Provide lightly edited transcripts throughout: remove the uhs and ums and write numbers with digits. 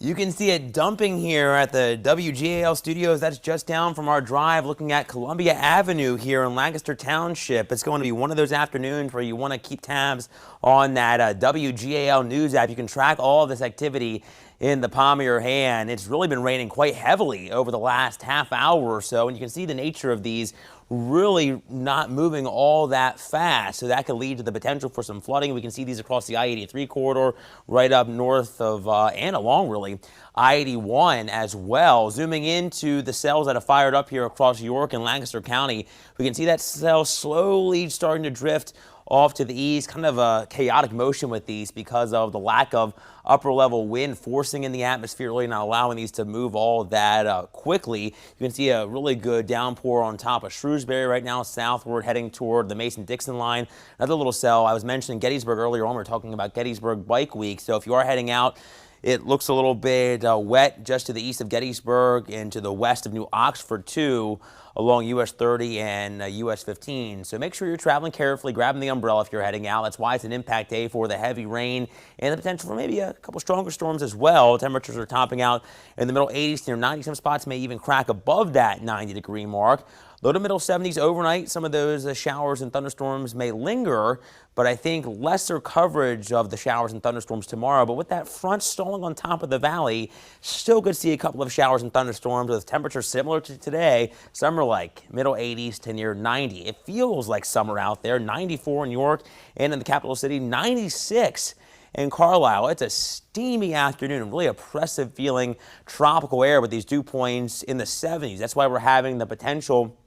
You can see it dumping here at the WGAL studios. That's just down from our drive looking at Columbia Avenue here in Lancaster Township. It's going to be one of those afternoons where you want to keep tabs on that WGAL news app. You can track all of this activity in the palm of your hand. It's really been raining quite heavily over the last half hour or so, and you can see the nature of these really not moving all that fast, so that could lead to the potential for some flooding. We can see these across the I-83 corridor right up north of and along really I-81 as well. Zooming into the cells that have fired up here across York and Lancaster County, we can see that cell slowly starting to drift off to the east. Kind of a chaotic motion with these because of the lack of upper level wind forcing in the atmosphere, really not allowing these to move all that quickly. You can see a really good downpour on top of Shrewsbury right now, southward heading toward the Mason-Dixon line. Another little cell, I was mentioning Gettysburg earlier on. We were talking about Gettysburg Bike Week. So if you are heading out, it looks a little bit wet just to the east of Gettysburg and to the west of New Oxford too, along US 30 and US 15. So make sure you're traveling carefully, grabbing the umbrella if you're heading out. That's why it's an impact day for the heavy rain and the potential for maybe a couple stronger storms as well. Temperatures are topping out in the middle 80s near 90. Some spots may even crack above that 90-degree mark. Low to middle 70s overnight. Some of those showers and thunderstorms may linger, but I think lesser coverage of the showers and thunderstorms tomorrow. But with that front stalling on top of the valley, still could see a couple of showers and thunderstorms with temperatures similar to today. Some are like middle 80s to near 90. It feels like summer out there. 94 in York and in the capital city, 96 in Carlisle. It's a steamy afternoon, really oppressive feeling tropical air with these dew points in the 70s. That's why we're having the potential,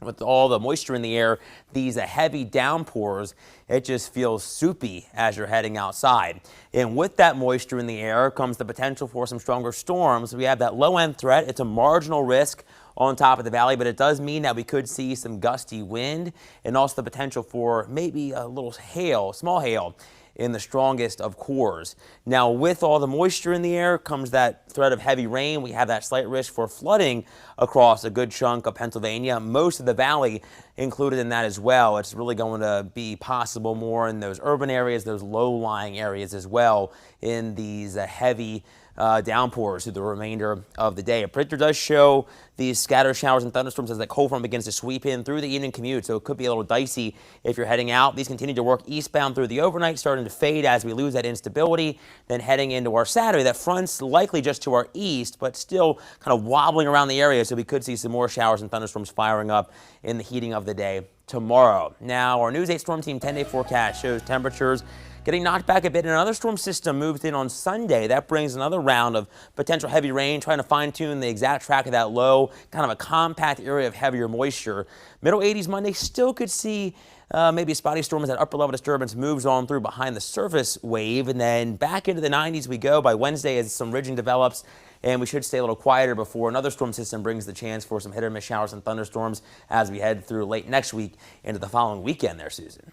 with all the moisture in the air, these heavy downpours. It just feels soupy as you're heading outside. And with that moisture in the air comes the potential for some stronger storms. We have that low end threat. It's a marginal risk on top of the valley, but it does mean that we could see some gusty wind and also the potential for maybe a little hail, small hail, in the strongest of cores. Now, with all the moisture in the air comes that threat of heavy rain. We have that slight risk for flooding across a good chunk of Pennsylvania, most of the valley included in that as well. It's really going to be possible more in those urban areas, those low-lying areas as well, in these heavy downpours through the remainder of the day. A predictor does show these scattered showers and thunderstorms as that cold front begins to sweep in through the evening commute, so it could be a little dicey if you're heading out. These continue to work eastbound through the overnight, starting to fade as we lose that instability. Then heading into our Saturday, that front's likely just to our east, but still kind of wobbling around the area, so we could see some more showers and thunderstorms firing up in the heating of the day tomorrow. Now, our News 8 Storm Team 10-day forecast shows temperatures getting knocked back a bit. And another storm system moved in on Sunday. That brings another round of potential heavy rain, trying to fine-tune the exact track of that low, kind of a compact area of heavier moisture. Middle 80s Monday, still could see maybe a spotty storm as that upper level disturbance moves on through behind the surface wave. And then back into the 90s we go by Wednesday as some ridging develops. And we should stay a little quieter before another storm system brings the chance for some hit or miss showers and thunderstorms as we head through late next week into the following weekend there, Susan.